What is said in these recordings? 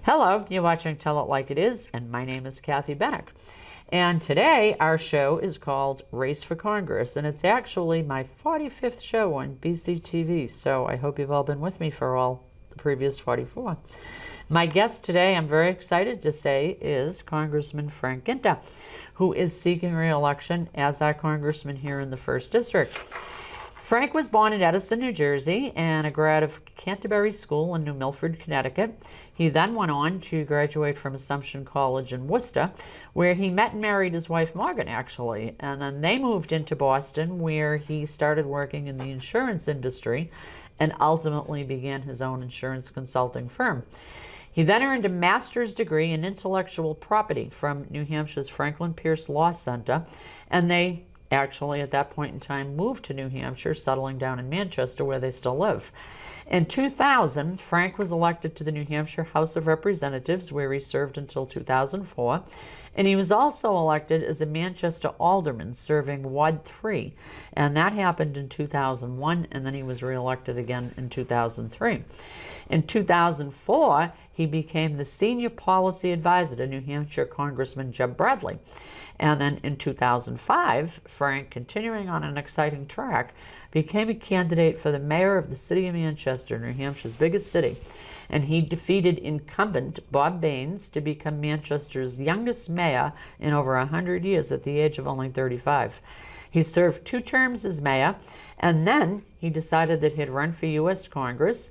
Hello, you're watching Tell It Like It Is, and my name is Kathy Bennick. And today our show is called Race for Congress, and it's actually my 45th show on BCTV, so I hope you've all been with me for all the previous 44. My guest today, I'm very excited to say, is Congressman Frank Guinta, who is seeking re-election as our congressman here in the 1st District. Frank was born in Edison, New Jersey, and a grad of Canterbury School in New Milford, Connecticut. He then went on to graduate from Assumption College in Worcester, where he met and married his wife, Morgan, actually. And then they moved into Boston, where he started working in the insurance industry and ultimately began his own insurance consulting firm. He then earned a master's degree in intellectual property from New Hampshire's Franklin Pierce Law Center, and they actually at that point in time moved to New Hampshire, settling down in Manchester where they still live. In 2000, Frank was elected to the New Hampshire House of Representatives, where he served until 2004, and he was also elected as a Manchester alderman serving Ward 3, and that happened in 2001, and then he was re-elected again in 2003. In 2004, he became the senior policy advisor to New Hampshire Congressman Jeb Bradley. And then in 2005, Frank, continuing on an exciting track, became a candidate for the mayor of the city of Manchester, New Hampshire's biggest city. And he defeated incumbent Bob Baines to become Manchester's youngest mayor in over 100 years at the age of only 35. He served 2 terms as mayor, and then he decided that he'd run for U.S. Congress,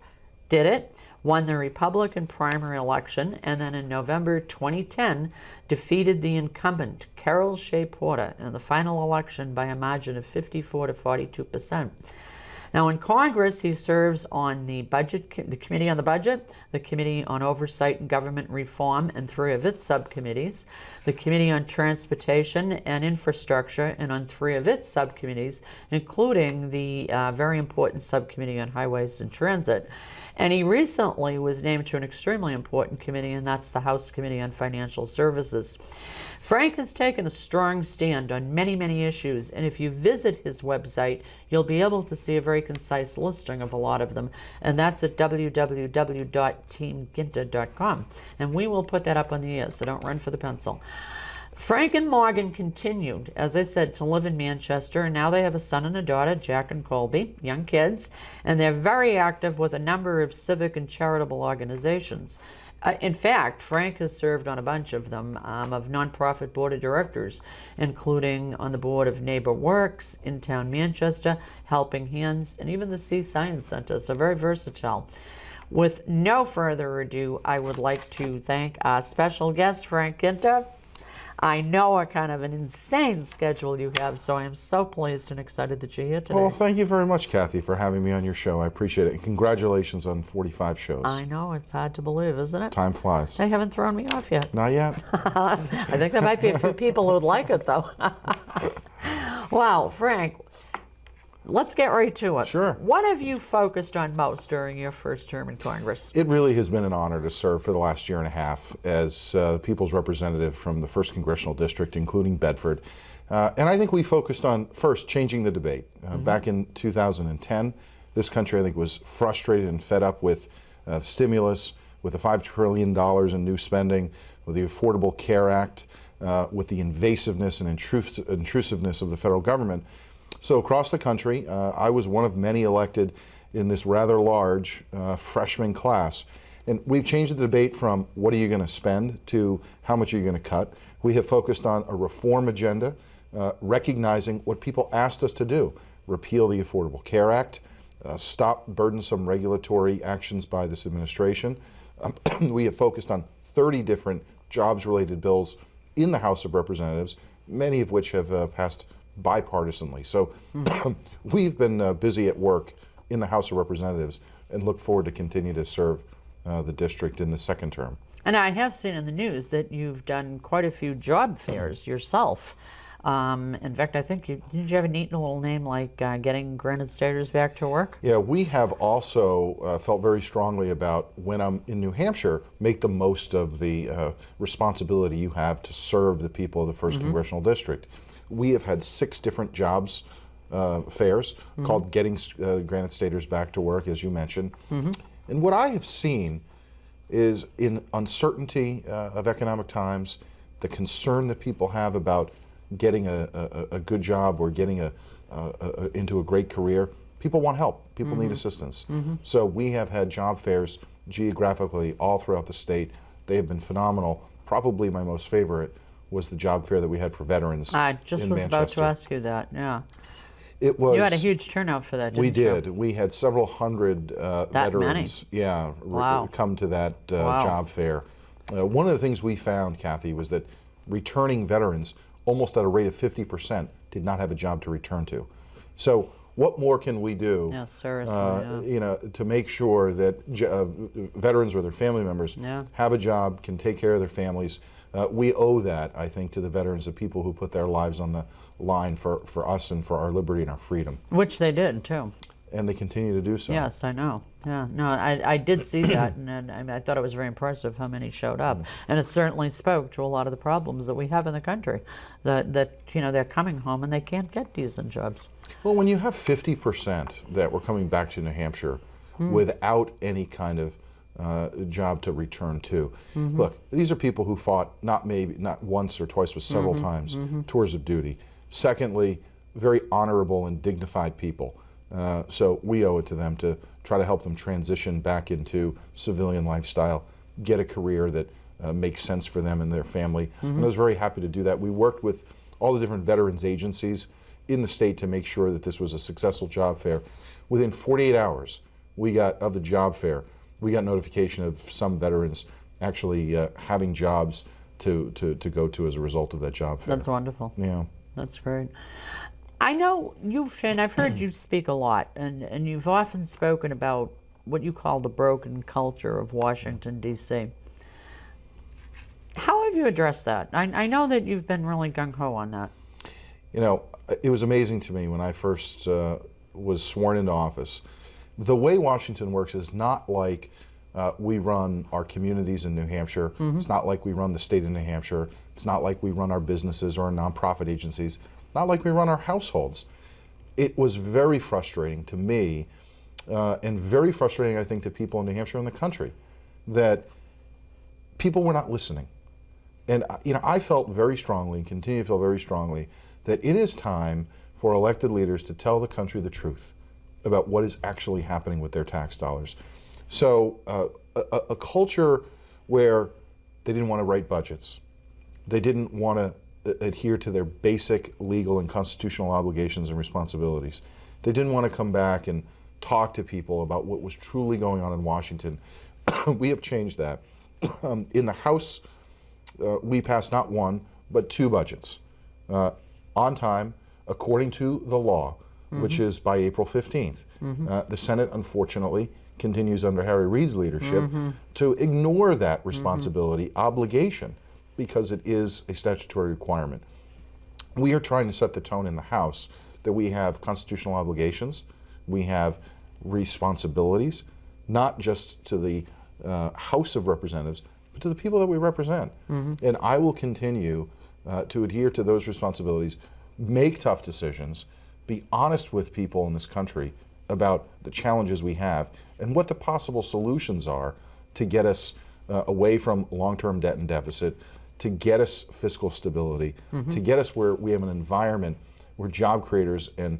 did it, won the Republican primary election, and then in November 2010 defeated the incumbent Carol Shea Porter in the final election by a margin of 54 to 42%. Now in Congress, he serves on the Committee on the Budget, the Committee on Oversight and Government Reform and 3 of its subcommittees, the Committee on Transportation and Infrastructure, and on 3 of its subcommittees, including the very important Subcommittee on Highways and Transit. And he recently was named to an extremely important committee, and that's the House Committee on Financial Services. Frank has taken a strong stand on many, many issues, and if you visit his website, you'll be able to see a very concise listing of a lot of them, and that's at www.teamguinta.com. And we will put that up on the air, so don't run for the pencil. Frank and Morgan continued, as I said, to live in Manchester, and now they have a son and a daughter, Jack and Colby, young kids, and they're very active with a number of civic and charitable organizations. In fact, Frank has served on a bunch of them, of nonprofit board of directors, including on the board of Neighbor Works, in town Manchester, Helping Hands, and even the Sea Science Center, so very versatile. With no further ado, I would like to thank our special guest, Frank Guinta. I know what kind of an insane schedule you have, so I am so pleased and excited that you're here today. Well, thank you very much, Kathy, for having me on your show. I appreciate it. And congratulations on 45 shows. I know, it's hard to believe, isn't it? Time flies. They haven't thrown me off yet. Not yet. I think there might be a few people who would like it, though. Wow, Frank, let's get right to it. Sure. What have you focused on most during your first term in Congress? It really has been an honor to serve for the last year and a half as the People's Representative from the 1st Congressional District, including Bedford. And I think we focused on, first, changing the debate. Back in 2010, this country, I think, was frustrated and fed up with stimulus, with the $5 trillion in new spending, with the Affordable Care Act, with the invasiveness and intrusiveness of the federal government. So across the country, I was one of many elected in this rather large freshman class. And we've changed the debate from what are you going to spend to how much are you going to cut. We have focused on a reform agenda, recognizing what people asked us to do. Repeal the Affordable Care Act, stop burdensome regulatory actions by this administration. We have focused on 30 different jobs-related bills in the House of Representatives, many of which have passed bipartisanly. So we've been busy at work in the House of Representatives and look forward to continue to serve the district in the 2nd term. And I have seen in the news that you've done quite a few job fairs yourself. In fact, I think didn't you have a neat little name like getting Granite Staters back to work? Yeah, we have also felt very strongly about when I'm in New Hampshire, make the most of the responsibility you have to serve the people of the 1st Congressional District. We have had 6 different jobs fairs called Getting Granite Staters Back to Work, as you mentioned. And what I have seen is in uncertainty of economic times, the concern that people have about getting a good job or getting into a great career. People want help. People need assistance. So we have had job fairs geographically all throughout the state. They have been phenomenal. Probably my most favorite was the job fair that we had for veterans. I just in was about to Manchester. ask you that. Yeah, It was. you had a huge turnout for that, didn't We you? did. We had several hundred veterans. Yeah, Wow. come to that Wow. job fair. One of the things we found, Kathy, was that returning veterans, almost at a rate of 50%, did not have a job to return to. So, what more can we do? Yeah, seriously. Yeah. You know, to make sure that veterans or their family members Yeah. have a job, can take care of their families. We owe that, I think, to the veterans, the people who put their lives on the line for us and for our liberty and our freedom. Which they did too. And they continue to do so. Yes, I know. Yeah, no, I did see that, and I mean, I thought it was very impressive how many showed up, and it certainly spoke to a lot of the problems that we have in the country. That you know, they're coming home and they can't get decent jobs. Well, when you have 50% that were coming back to New Hampshire without any kind of job to return to, look, these are people who fought not once or twice, but several times, tours of duty. Secondly, very honorable and dignified people. So we owe it to them to try to help them transition back into civilian lifestyle, get a career that makes sense for them and their family. And I was very happy to do that. We worked with all the different veterans agencies in the state to make sure that this was a successful job fair. Within 48 hours of the job fair, we got notification of some veterans actually having jobs to go to as a result of that job fair. That's wonderful. Yeah. That's great. I know and I've heard you speak a lot, and you've often spoken about what you call the broken culture of Washington, D.C. How have you addressed that? I know that you've been really gung-ho on that. You know, it was amazing to me when I first was sworn into office. The way Washington works is not like we run our communities in New Hampshire. It's not like we run the state of New Hampshire. It's not like we run our businesses or our nonprofit agencies. Not like we run our households. It was very frustrating to me, and very frustrating, I think, to people in New Hampshire and the country, that people were not listening. And you know, I felt very strongly, and continue to feel very strongly, that it is time for elected leaders to tell the country the truth about what is actually happening with their tax dollars. So a culture where they didn't want to write budgets, they didn't want to adhere to their basic legal and constitutional obligations and responsibilities. They didn't want to come back and talk to people about what was truly going on in Washington. We have changed that. In the House, we passed not one, but 2 budgets on time, according to the law, which is by April 15th. The Senate, unfortunately, continues under Harry Reid's leadership to ignore that responsibility, obligation, because it is a statutory requirement. We are trying to set the tone in the House that we have constitutional obligations, we have responsibilities, not just to the House of Representatives, but to the people that we represent. And I will continue to adhere to those responsibilities, make tough decisions, be honest with people in this country about the challenges we have and what the possible solutions are to get us away from long-term debt and deficit, to get us fiscal stability, to get us where we have an environment where job creators and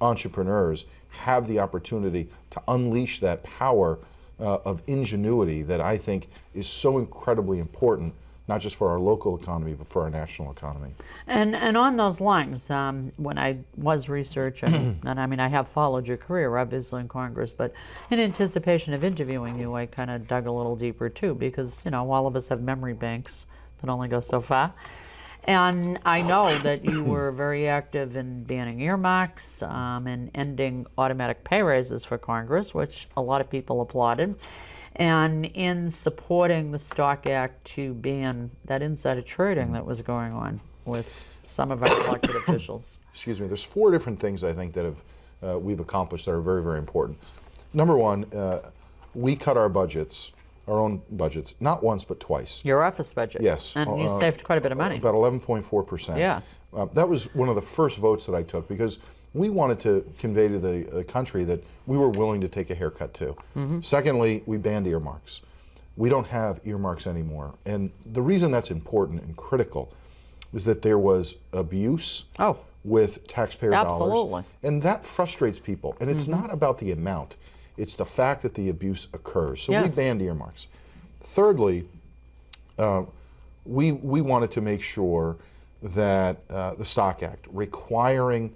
entrepreneurs have the opportunity to unleash that power of ingenuity that I think is so incredibly important, not just for our local economy, but for our national economy. And on those lines, when I was researching, and I mean, I have followed your career, obviously, in Congress, but in anticipation of interviewing you, I kind of dug a little deeper, too, because, you know, all of us have memory banks that only go so far. And I know that you were very active in banning earmarks and ending automatic pay raises for Congress, which a lot of people applauded, and in supporting the Stock Act to ban that insider trading that was going on with some of our elected officials. Excuse me, there's 4 different things I think that we've accomplished that are very, very important. Number one, we cut our budgets, our own budgets, not once but twice. Your office budget. Yes. And you saved quite a bit of money. About 11.4%. Yeah. That was one of the first votes that I took because we wanted to convey to the country that we were willing to take a haircut too. Secondly, we banned earmarks. we don't have earmarks anymore. And the reason that's important and critical is that there was abuse Oh, with taxpayer absolutely. dollars. And that frustrates people. And it's not about the amount, it's the fact that the abuse occurs. So Yes. we banned earmarks. Thirdly, we wanted to make sure that the Stock Act requiring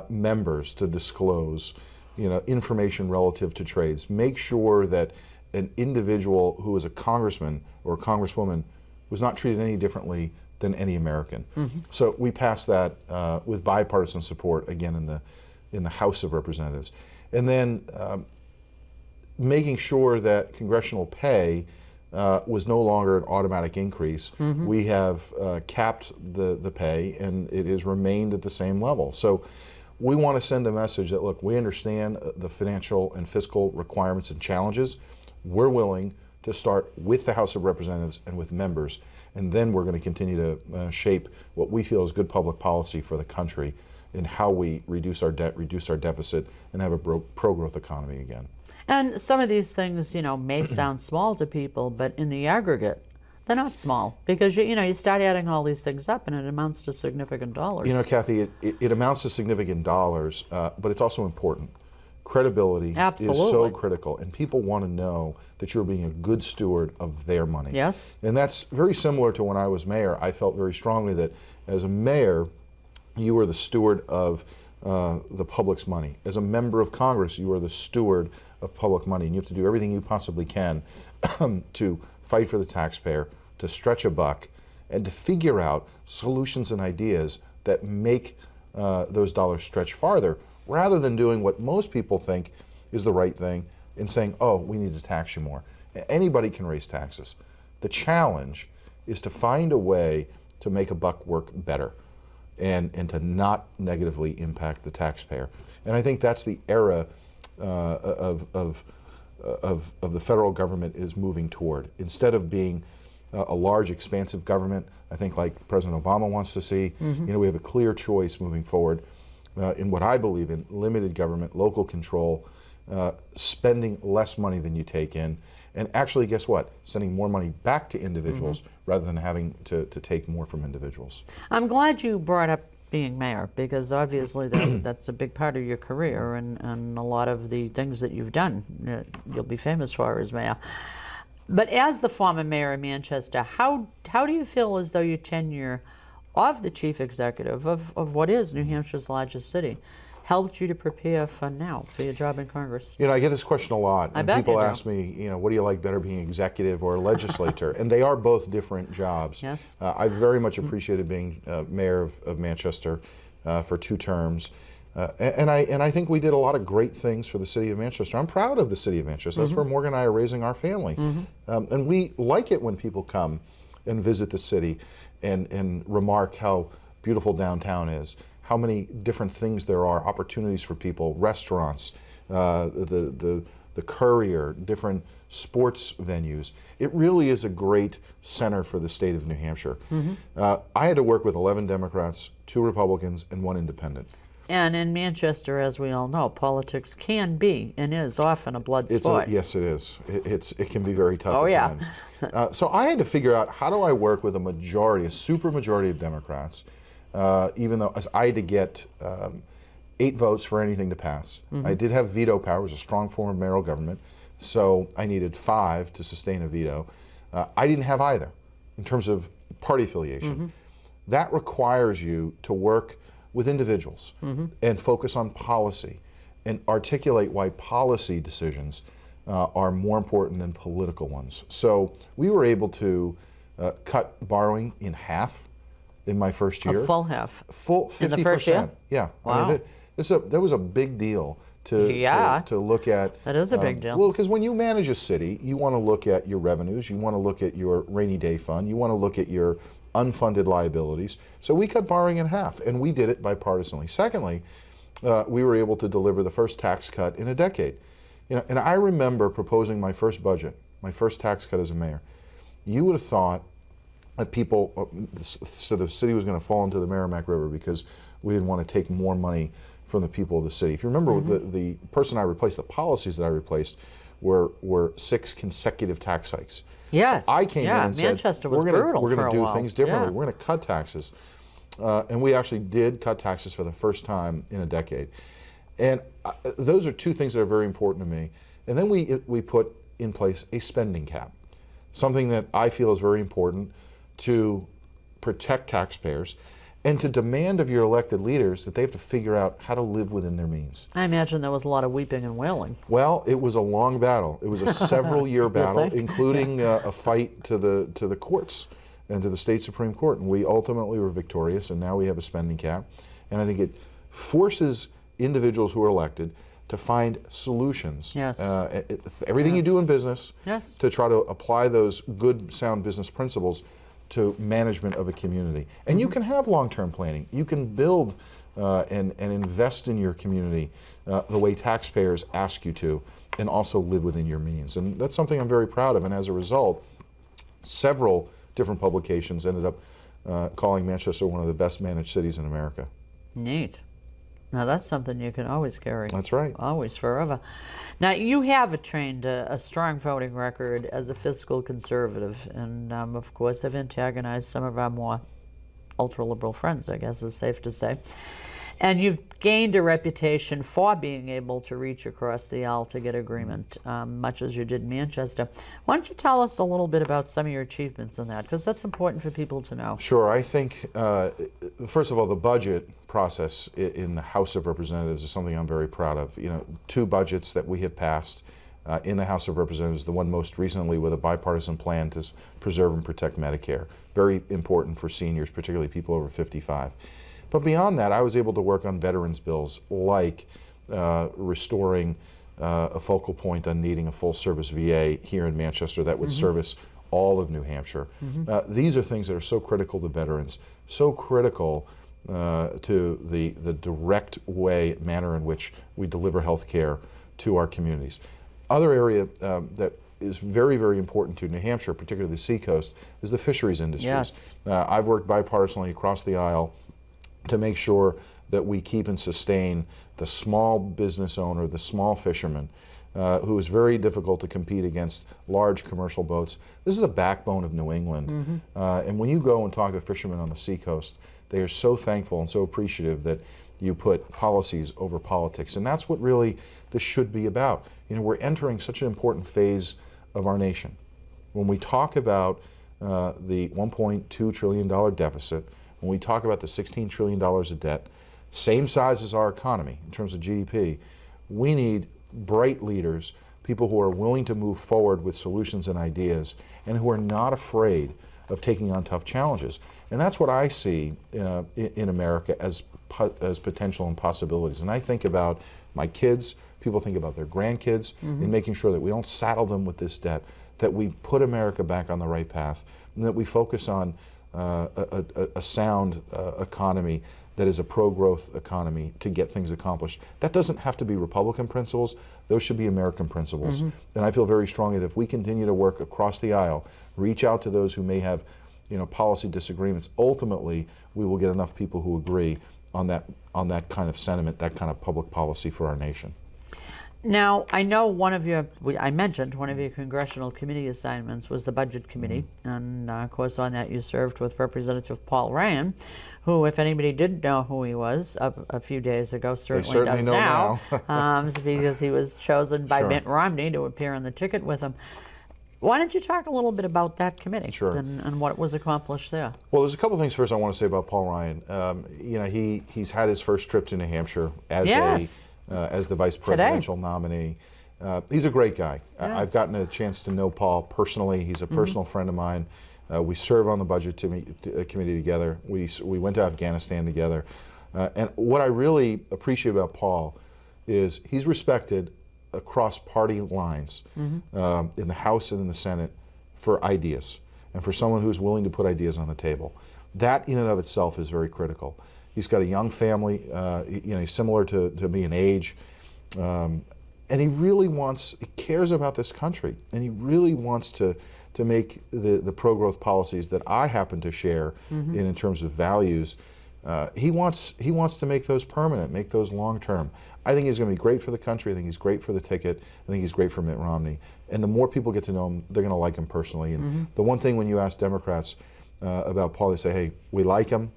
members to disclose information relative to trades, make sure that an individual who is a congressman or a congresswoman was not treated any differently than any American. So we passed that with bipartisan support again in the House of Representatives. And then making sure that congressional pay was no longer an automatic increase. We have capped the pay, and it has remained at the same level. So we want to send a message that, look, we understand the financial and fiscal requirements and challenges. We're willing to start with the House of Representatives and with members, and then we're going to continue to shape what we feel is good public policy for the country in how we reduce our debt, reduce our deficit, and have a pro-growth economy again. And some of these things, may sound small to people, but in the aggregate, they're not small, because you start adding all these things up, and it amounts to significant dollars. Kathy, it amounts to significant dollars, but it's also important. Credibility Absolutely. is so critical, and people want to know that you're being a good steward of their money. Yes. And that's very similar to when I was mayor. I felt very strongly that as a mayor, you were the steward of the public's money. As a member of Congress, you are the steward of public money, and you have to do everything you possibly can to fight for the taxpayer, to stretch a buck, and to figure out solutions and ideas that make those dollars stretch farther, rather than doing what most people think is the right thing and saying, oh, we need to tax you more. Anybody can raise taxes. The challenge is to find a way to make a buck work better and to not negatively impact the taxpayer. And I think that's the era of the federal government is moving toward. Instead of being a large, expansive government, I think like President Obama wants to see, we have a clear choice moving forward in what I believe in: limited government, local control, spending less money than you take in, and actually, guess what? Sending more money back to individuals rather than having to take more from individuals. I'm glad you brought up being mayor, because obviously that's a big part of your career, and a lot of the things that you've done, you'll be famous for as mayor. But as the former mayor of Manchester, how do you feel as though your tenure of the chief executive of what is New Hampshire's largest city helped you to prepare for your job in Congress? I get this question a lot, and bet people you do. ask me, what do you like better, being executive or a legislator? And they are both different jobs. Yes. I very much appreciated being mayor of Manchester for 2 terms. And I think we did a lot of great things for the city of Manchester. I'm proud of the city of Manchester. That's where Morgan and I are raising our family. And we like it when people come and visit the city and remark how beautiful downtown is, how many different things there are, opportunities for people, restaurants, the Courier, different sports venues. It really is a great center for the state of New Hampshire. I had to work with 11 Democrats, 2 Republicans, and 1 independent. And in Manchester, as we all know, politics can be and is often a blood sport. Yes, it is. It can be very tough Oh, at yeah. times. So I had to figure out, how do I work with a super majority of Democrats, even though I had to get 8 votes for anything to pass. I did have veto power. It was a strong form of mayoral government, so I needed 5 to sustain a veto. I didn't have either in terms of party affiliation. That requires you to work with individuals and focus on policy and articulate why policy decisions are more important than political ones. So we were able to cut borrowing in half in my first year. A full half. Full 50%. In the first year? Yeah. Wow. I mean, that was a big deal to look at. That is a big deal. Well, because when you manage a city, you want to look at your revenues, you want to look at your rainy day fund, you want to look at your unfunded liabilities. So we cut borrowing in half, and we did it bipartisanly. Secondly, we were able to deliver the first tax cut in a decade. And I remember proposing my first budget, my first tax cut as a mayor. You would have thought that so the city was going to fall into the Merrimack River because we didn't want to take more money from the people of the city. If you remember, the person I replaced, the policies that I replaced, were 6 consecutive tax hikes. Yes. So I came in and Manchester said, was brutal we're for going a to do while. things differently. Yeah. We're going to cut taxes. And we actually did cut taxes for the first time in a decade. And those are 2 things that are very important to me. And then we put in place a spending cap, something that I feel is very important to protect taxpayers and to demand of your elected leaders that they have to figure out how to live within their means. I imagine there was a lot of weeping and wailing. Well, it was a long battle. It was a several-year battle, including a fight to the courts and to the state Supreme Court. And we ultimately were victorious, and now we have a spending cap. And I think it forces individuals who are elected to find solutions. Yes. Everything you do in business, Yes. to try to apply those good, sound business principles to management of a community. And you can have long-term planning. You can build and invest in your community the way taxpayers ask you to, and also live within your means. And that's something I'm very proud of. And as a result, several different publications ended up calling Manchester one of the best managed cities in America. Neat. Now that's something you can always carry. That's right. Always, forever. Now you have attained a strong voting record as a fiscal conservative, and of course have antagonized some of our more ultra-liberal friends, I guess is safe to say. And you've gained a reputation for being able to reach across the aisle to get agreement, much as you did in Manchester. Why don't you tell us a little bit about some of your achievements in that, because that's important for people to know. Sure. I think, first of all, the budget process in the House of Representatives is something I'm very proud of. You know, 2 budgets that we have passed in the House of Representatives, the one most recently with a bipartisan plan to preserve and protect Medicare. Very important for seniors, particularly people over 55. But beyond that, I was able to work on veterans bills like restoring a focal point on needing a full-service VA here in Manchester that would service all of New Hampshire. These are things that are so critical to veterans, so critical to the direct manner in which we deliver health care to our communities. Other area that is very, very important to New Hampshire, particularly the seacoast, is the fisheries industries. Yes. I've worked bipartisanly across the aisle to make sure that we keep and sustain the small business owner, the small fisherman, who is very difficult to compete against large commercial boats. This is the backbone of New England. And when you go and talk to fishermen on the seacoast, they are so thankful and so appreciative that you put policies over politics. And that's what really this should be about. You know, we're entering such an important phase of our nation. When we talk about the $1.2 trillion deficit, when we talk about the $16 trillion of debt, same size as our economy in terms of GDP, we need bright leaders, people who are willing to move forward with solutions and ideas, and who are not afraid of taking on tough challenges. And that's what I see in America as potential and possibilities. And I think about my kids, people think about their grandkids, in making sure that we don't saddle them with this debt, that we put America back on the right path, and that we focus on a sound economy that is a pro-growth economy to get things accomplished. That doesn't have to be Republican principles. Those should be American principles. And I feel very strongly that if we continue to work across the aisle, reach out to those who may have, you know, policy disagreements, ultimately we will get enough people who agree on that kind of sentiment, that kind of public policy for our nation. Now, I know I mentioned one of your congressional committee assignments was the Budget Committee, and of course on that you served with Representative Paul Ryan, who, if anybody didn't know who he was a few days ago, certainly does know now, because he was chosen by Sure. Mitt Romney to appear on the ticket with him. Why don't you talk a little bit about that committee Sure. and what was accomplished there? Well, there's a couple things first I want to say about Paul Ryan. You know, he's had his first trip to New Hampshire as Yes. as the vice presidential nominee. He's a great guy. Yeah. I've gotten a chance to know Paul personally. He's a personal friend of mine. We serve on the budget committee together. We went to Afghanistan together. And what I really appreciate about Paul is he's respected across party lines in the House and in the Senate for ideas, and for someone who's willing to put ideas on the table. That in and of itself is very critical. He's got a young family, you know, he's similar to me in age, and he really cares about this country, and he really wants to make the pro-growth policies that I happen to share in terms of values He wants to make those permanent, make those long-term. I think he's going to be great for the country. I think he's great for the ticket. I think he's great for Mitt Romney. And the more people get to know him, they're going to like him personally. And the one thing when you ask Democrats about Paul, they say, hey, we like him.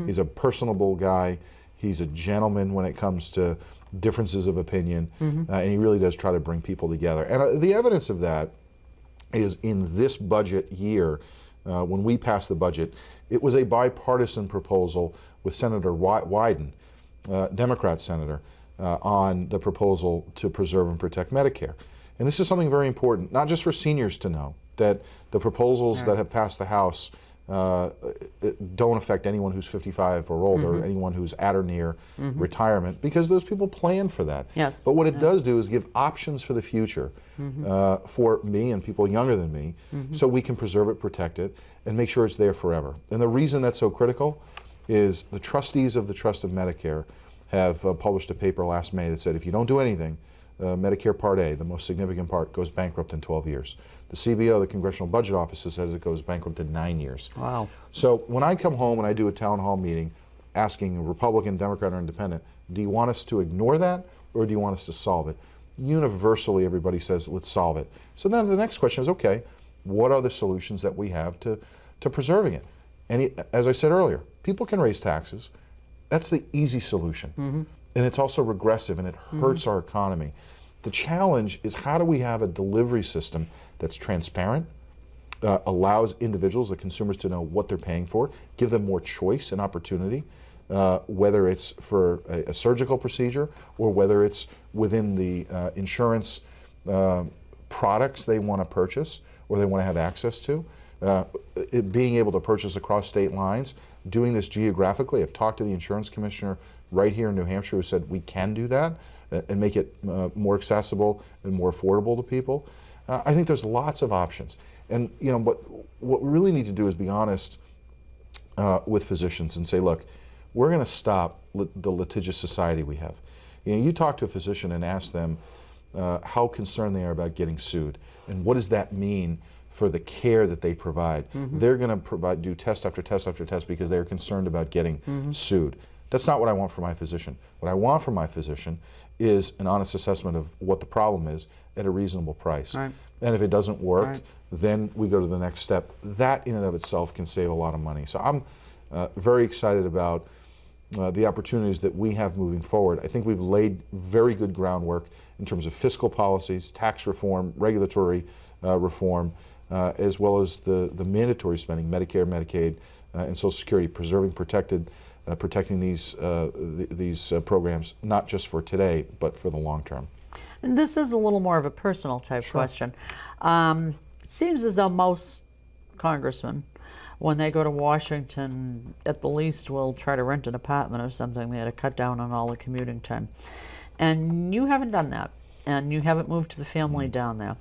He's a personable guy. He's a gentleman when it comes to differences of opinion. And he really does try to bring people together. And the evidence of that is in this budget year, when we passed the budget, it was a bipartisan proposal with Senator Wyden, Democrat senator, on the proposal to preserve and protect Medicare. And this is something very important, not just for seniors to know, that the proposals that have passed the House don't affect anyone who's 55 or older, anyone who's at or near retirement, because those people plan for that. Yes. But what it does do is give options for the future for me and people younger than me, so we can preserve it, protect it, and make sure it's there forever. And the reason that's so critical is the trustees of the Trust of Medicare have published a paper last May that said if you don't do anything, Medicare Part A, the most significant part, goes bankrupt in 12 years. The CBO, the Congressional Budget Office, says it goes bankrupt in 9 years. Wow. So when I come home and I do a town hall meeting asking a Republican, Democrat, or Independent, do you want us to ignore that or do you want us to solve it? Universally, everybody says, let's solve it. So then the next question is, okay, what are the solutions that we have to preserving it? And as I said earlier, people can raise taxes. That's the easy solution. And it's also regressive and it hurts our economy. The challenge is how do we have a delivery system that's transparent, allows individuals, the consumers, to know what they're paying for, give them more choice and opportunity, whether it's for a surgical procedure or whether it's within the insurance products they want to purchase or they want to have access to. Being able to purchase across state lines, doing this geographically. I've talked to the insurance commissioner right here in New Hampshire who said we can do that and make it more accessible and more affordable to people. I think there's lots of options. And you know, what we really need to do is be honest with physicians and say, look, we're going to stop the litigious society we have. You know, you talk to a physician and ask them how concerned they are about getting sued and what does that mean for the care that they provide. They're going to do test after test after test because they're concerned about getting sued. That's not what I want for my physician. What I want from my physician is an honest assessment of what the problem is at a reasonable price. Right. And if it doesn't work, Right. then we go to the next step. That in and of itself can save a lot of money. So I'm very excited about the opportunities that we have moving forward. I think we've laid very good groundwork in terms of fiscal policies, tax reform, regulatory reform, as well as the mandatory spending, Medicare, Medicaid, and Social Security, protecting these programs, not just for today, but for the long term. And this is a little more of a personal type question. It seems as though most congressmen, when they go to Washington, at the least will try to rent an apartment or something. They had to cut down on all the commuting time. And you haven't done that, and you haven't moved to the family down there.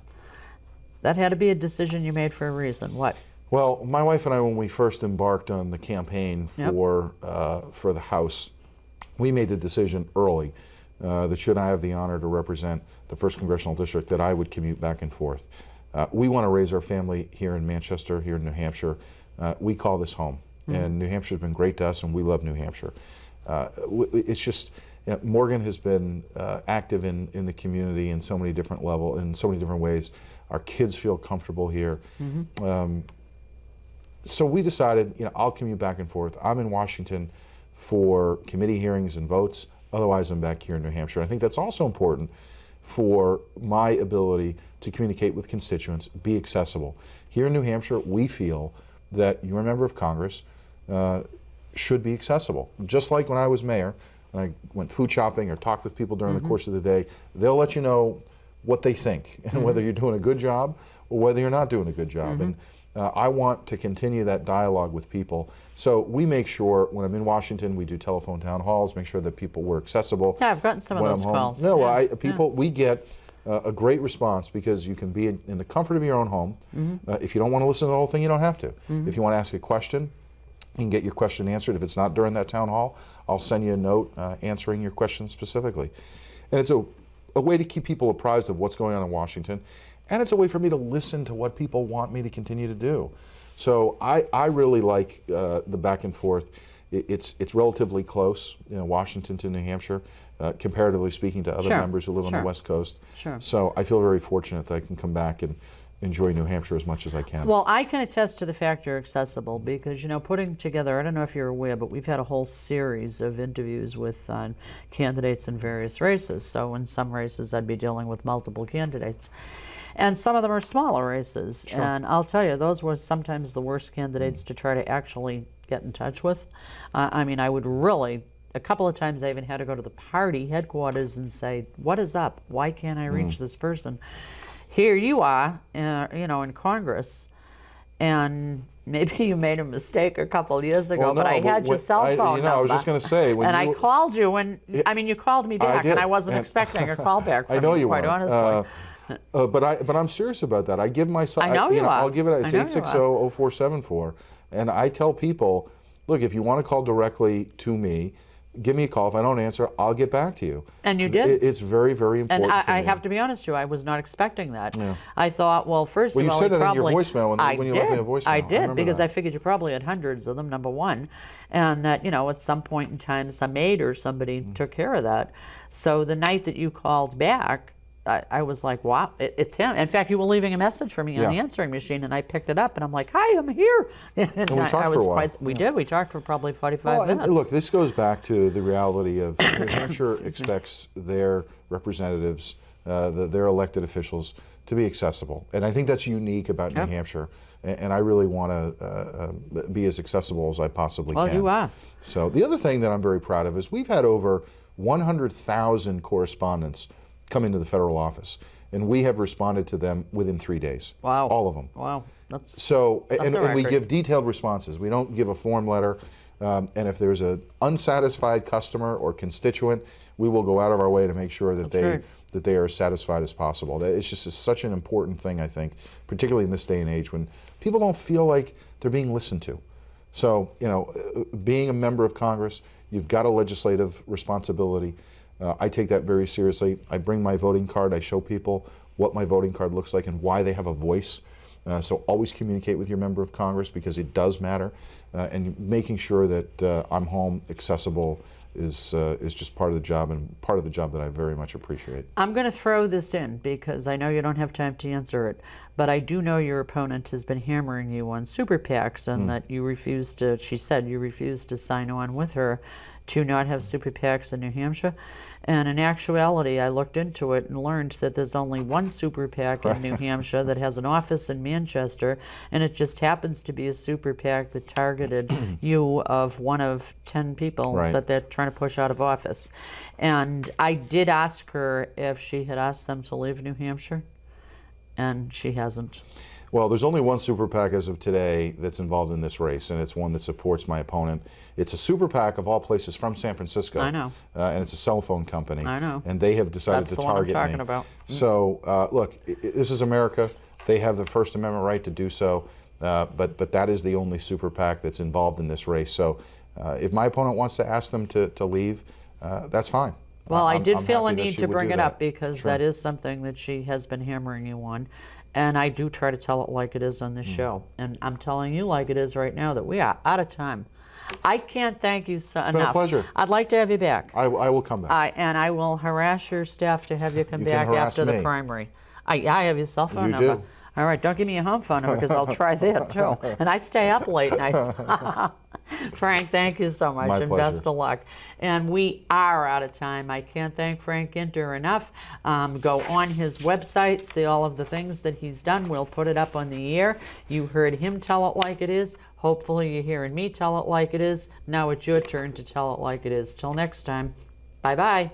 That had to be a decision you made for a reason. What? Well, my wife and I, when we first embarked on the campaign for the House, we made the decision early that should I have the honor to represent the 1st Congressional District, that I would commute back and forth. We want to raise our family here in Manchester, here in New Hampshire. We call this home, and New Hampshire's been great to us, and we love New Hampshire. It's just, you know, Morgan has been active in the community in so many different levels, in so many different ways. Our kids feel comfortable here. So we decided, you know, I'll commute back and forth. I'm in Washington for committee hearings and votes. Otherwise, I'm back here in New Hampshire. I think that's also important for my ability to communicate with constituents, be accessible. Here in New Hampshire, we feel that you're a member of Congress should be accessible. Just like when I was mayor, when I went food shopping or talked with people during the course of the day, they'll let you know what they think and whether you're doing a good job or whether you're not doing a good job. And I want to continue that dialogue with people. So we make sure when I'm in Washington, we do telephone town halls, make sure that people were accessible. Yeah, I've gotten some of those calls. No, we get a great response because you can be in the comfort of your own home. If you don't want to listen to the whole thing, you don't have to. If you want to ask a question, you can get your question answered. If it's not during that town hall, I'll send you a note answering your question specifically. And it's a way to keep people apprised of what's going on in Washington. And it's a way for me to listen to what people want me to continue to do. So I really like the back and forth. it's relatively close, Washington to New Hampshire, comparatively speaking to other Sure, members who live on sure. the West Coast. Sure. So I feel very fortunate that I can come back and enjoy New Hampshire as much as I can. Well, I can attest to the fact you're accessible because, putting together, I don't know if you're aware, but we've had a whole series of interviews with candidates in various races. So in some races, I'd be dealing with multiple candidates. And some of them are smaller races. Sure. And I'll tell you, those were sometimes the worst candidates to try to actually get in touch with. I mean, I would really, a couple of times I even had to go to the party headquarters and say, what is up? Why can't I reach this person? Here you are, in Congress, and maybe you made a mistake a couple of years ago, Well, no, but I had your cell phone number. I was just going to say, when and you, I called you, and you called me back, did, and I wasn't and expecting a call back from I know you, you quite weren't. honestly. But I'm serious about that. I give myself. I know you are. I'll give it. It's I know you are. 860-0474, and I tell people, look, if you want to call directly to me, give me a call. If I don't answer, I'll get back to you. And you did. It's very, very important. And for I me. have to be honest with you, I was not expecting that. I thought, well, first Well, of you all, said he that in your probably, voicemail when you left me a voicemail. I I did, remember because that. I figured you probably had hundreds of them, number one, and that, at some point in time, some maid or somebody took care of that. So the night that you called back, I was like, wow, it's him. In fact, you were leaving a message for me on the answering machine, and I picked it up, and I'm like, hi, I'm here. And we talked for a while. We did. We talked for probably 45 minutes. And look, this goes back to the reality of New Hampshire expects their representatives, their elected officials, to be accessible. And I think that's unique about New Hampshire. And I really want to be as accessible as I possibly can. Well, you are. So the other thing that I'm very proud of is we've had over 100,000 correspondents come into the federal office, and we have responded to them within 3 days. Wow. All of them. Wow. That's So, and a we record. give detailed responses. We don't give a form letter. And if there's an unsatisfied customer or constituent, we will go out of our way to make sure that great. they are as satisfied as possible. It's just such an important thing, I think, particularly in this day and age when people don't feel like they're being listened to. So, being a member of Congress, you've got a legislative responsibility. I take that very seriously. I bring my voting card. I show people what my voting card looks like and why they have a voice. So always communicate with your member of Congress because it does matter. And making sure that I'm home, accessible, is just part of the job, and part of the job that I very much appreciate. I'm going to throw this in because I know you don't have time to answer it, but I do know your opponent has been hammering you on super PACs and that you refused to, she said you refused to sign on with her to not have super PACs in New Hampshire. And in actuality, I looked into it and learned that there's only one super PAC in New Hampshire that has an office in Manchester, and it just happens to be a super PAC that targeted you of one of 10 people that they're trying to push out of office. And I did ask her if she had asked them to leave New Hampshire, and she hasn't. Well, there's only one super PAC as of today that's involved in this race, and it's one that supports my opponent. It's a super PAC of all places from San Francisco. I know. And it's a cell phone company. I know. And they have decided That's to the one I'm target talking me. about. So, look, this is America. They have the First Amendment right to do so, but that is the only super PAC that's involved in this race. So, if my opponent wants to ask them to leave, that's fine. Well, I did I'm feel a happy that need she to would bring do it that. up because Sure. that is something that she has been hammering you on. And I do try to tell it like it is on this show. And I'm telling you like it is right now that we are out of time. I can't thank you enough. It's been a pleasure. I'd like to have you back. I will come back. And I will harass your staff to have you come You can back harass after the me. primary. I have your cell phone You number. do. All right, don't give me your home phone number because I'll try that too. And I stay up late nights. Frank, thank you so much, My and pleasure. best of luck. And we are out of time. I can't thank Frank Ginter enough. Go on his website, see all of the things that he's done. We'll put it up on the air. You heard him tell it like it is. Hopefully you're hearing me tell it like it is. Now it's your turn to tell it like it is. Till next time, bye-bye.